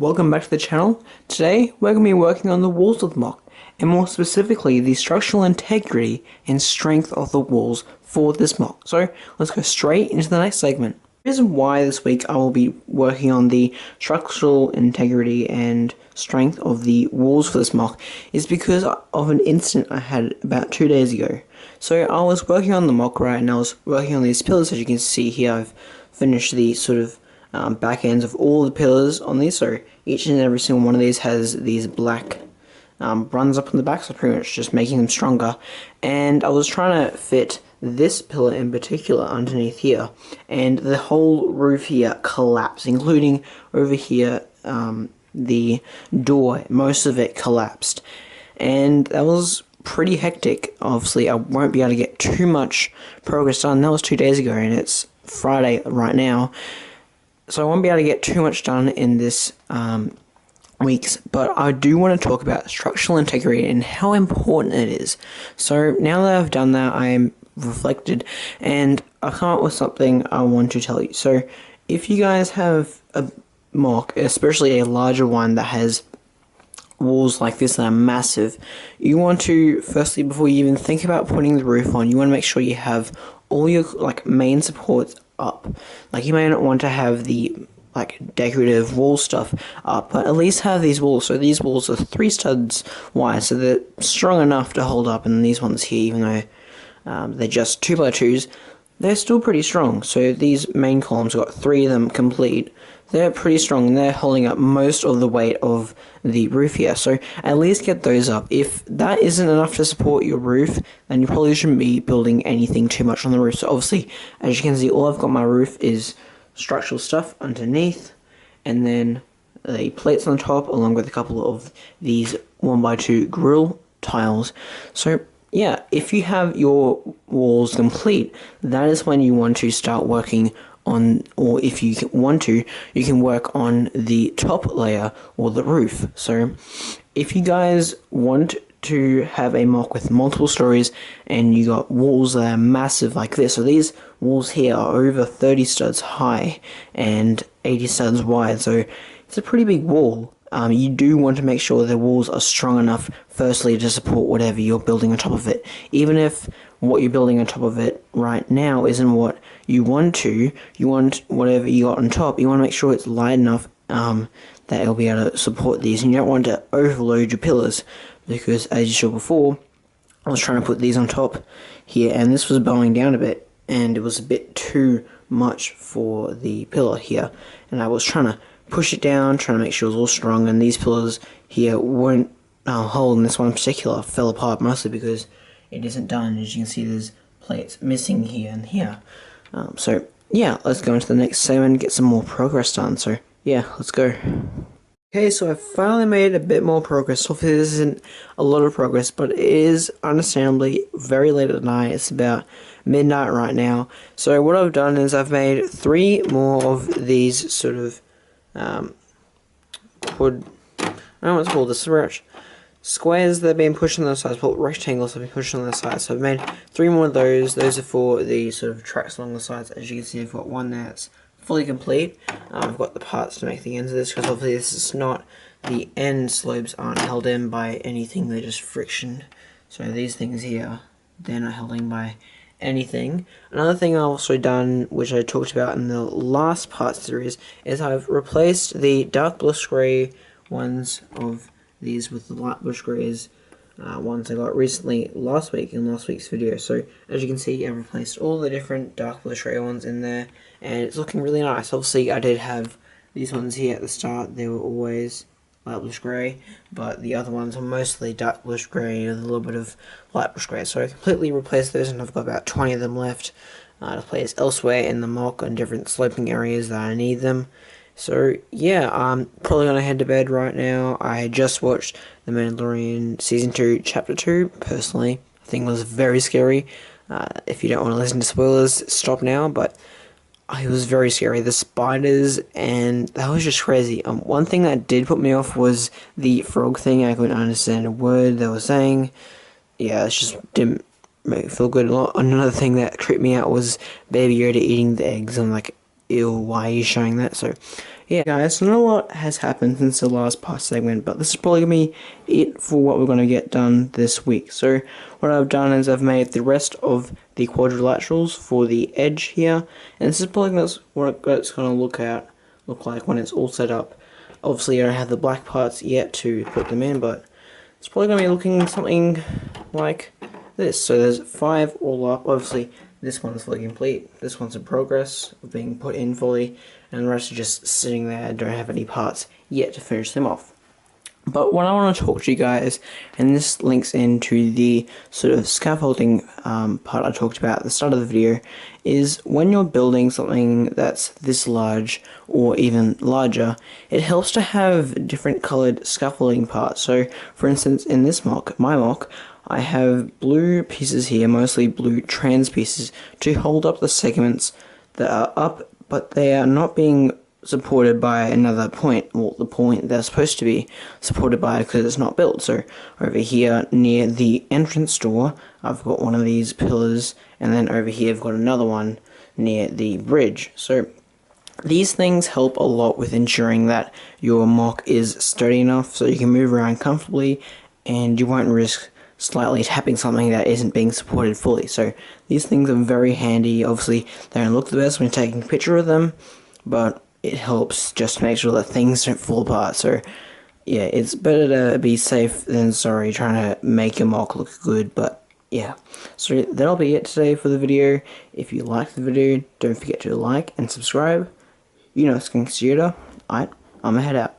welcome back to the channel. Today we're going to be working on the walls of the mock, and more specifically the structural integrity and strength of the walls for this mock. So let's go straight into the next segment. The reason why this week I will be working on the structural integrity and strength of the walls for this mock is because of an incident I had about 2 days ago. So I was working on the mock, right, and I was working on these pillars. As you can see here, I've finished the sort of back ends of all the pillars on these, so each and every single one of these has these black runs up on the back, so pretty much just making them stronger. And I was trying to fit this pillar in particular underneath here, and the whole roof here collapsed, including over here, the door, most of it collapsed, and that was pretty hectic. Obviously I won't be able to get too much progress done. That was 2 days ago and it's Friday right now, so I won't be able to get too much done in this weeks, but I do want to talk about structural integrity and how important it is. So now that I've done that, I'm reflected and I come up with something I want to tell you. So if you guys have a mock, especially a larger one that has walls like this that are massive, you want to, firstly, before you even think about putting the roof on, you want to make sure you have all your main supports up. You may not want to have the decorative wall stuff up, but at least have these walls. So these walls are 3 studs wide, so they're strong enough to hold up, and these ones here, even though they're just 2x2s, they're still pretty strong. So these main columns, got 3 of them complete. They're pretty strong, and they're holding up most of the weight of the roof here. So at least get those up. If that isn't enough to support your roof, then you probably shouldn't be building anything too much on the roof. So obviously, as you can see, all I've got on my roof is structural stuff underneath, and then the plates on top, along with a couple of these 1x2 grill tiles. So yeah, if you have your walls complete, that is when you want to start working on, or if you want to, you can work on the top layer or the roof. So if you guys want to have a mock with multiple stories and you got walls that are massive like this, so these walls here are over 30 studs high and 80 studs wide, so it's a pretty big wall. You do want to make sure the walls are strong enough, firstly, to support whatever you're building on top of it. Even if what you're building on top of it right now isn't what you want whatever you got on top, you want to make sure it's light enough that it'll be able to support these, and you don't want to overload your pillars, because as you saw before, I was trying to put these on top here, and this was bowing down a bit, and it was a bit too much for the pillar here, and I was trying to push it down, trying to make sure it was all strong, and these pillars here weren't hold, and this one in particular fell apart mostly because it isn't done. As you can see, there's plates missing here and here. So yeah, let's go into the next segment and get some more progress done. So yeah, let's go. Okay, so I finally made a bit more progress. Hopefully this isn't a lot of progress, but it is understandably very late at night. It's about midnight right now. So what I've done is I've made 3 more of these sort of wood, I don't know what it's called, the squares that have been pushed on the sides, but rectangles have been pushed on the sides. So I've made 3 more of those. Those are for the sort of tracks along the sides. As you can see, I've got one that's fully complete. I've got the parts to make the ends of this, because obviously this is not, the end slopes aren't held in by anything, they're just friction. So these things here, they're not held in by anything. Another thing I've also done, which I talked about in the last part series, is I've replaced the dark bluish grey ones of these with the light bluish greys ones I got recently last week in last week's video. So as you can see, I've replaced all the different dark bluish grey ones in there, and it's looking really nice. Obviously I did have these ones here at the start, they were always light bluish grey, but the other ones are mostly dark bluish grey with a little bit of light bluish grey. So I completely replaced those, and I've got about 20 of them left to place elsewhere in the mock on different sloping areas that I need them. So yeah, I'm probably going to head to bed right now. I just watched The Mandalorian Season 2, Chapter 2. Personally, I think it was very scary. If you don't want to listen to spoilers, stop now, but it was very scary. The spiders, and that was just crazy. One thing that did put me off was the frog thing. I couldn't understand a word they were saying. Yeah, it just didn't make me feel good. Another thing that creeped me out was Baby Yoda eating the eggs. I'm like, ew, why are you showing that? So Yeah, guys, not a lot has happened since the last past segment, but this is probably going to be it for what we're going to get done this week. So, what I've done is I've made the rest of the quadrilaterals for the edge here, and this is probably what it's going to look like when it's all set up. Obviously, I don't have the black parts yet to put them in, but it's probably going to be looking something like this. So there's 5 all up. Obviously, this one's fully complete. This one's in progress of being put in fully, and the rest are just sitting there. I don't have any parts yet to finish them off. But what I want to talk to you guys, and this links into the sort of scaffolding part I talked about at the start of the video, is when you're building something that's this large or even larger, it helps to have different colored scaffolding parts. So, for instance, in this mock, my mock, I have blue pieces here, mostly blue trans pieces, to hold up the segments that are up, but they are not being supported by another point, well, the point they're supposed to be supported by because it's not built. So over here near the entrance door, I've got one of these pillars, and then over here I've got another one near the bridge. So these things help a lot with ensuring that your mock is sturdy enough so you can move around comfortably and you won't risk slightly tapping something that isn't being supported fully. So these things are very handy. Obviously they don't look the best when you're taking a picture of them, but it helps just to make sure that things don't fall apart. So yeah, it's better to be safe than sorry trying to make your mock look good. But yeah, so that'll be it today for the video. If you liked the video, don't forget to like and subscribe. You know, Skink Shooter. Alright, I'ma head out.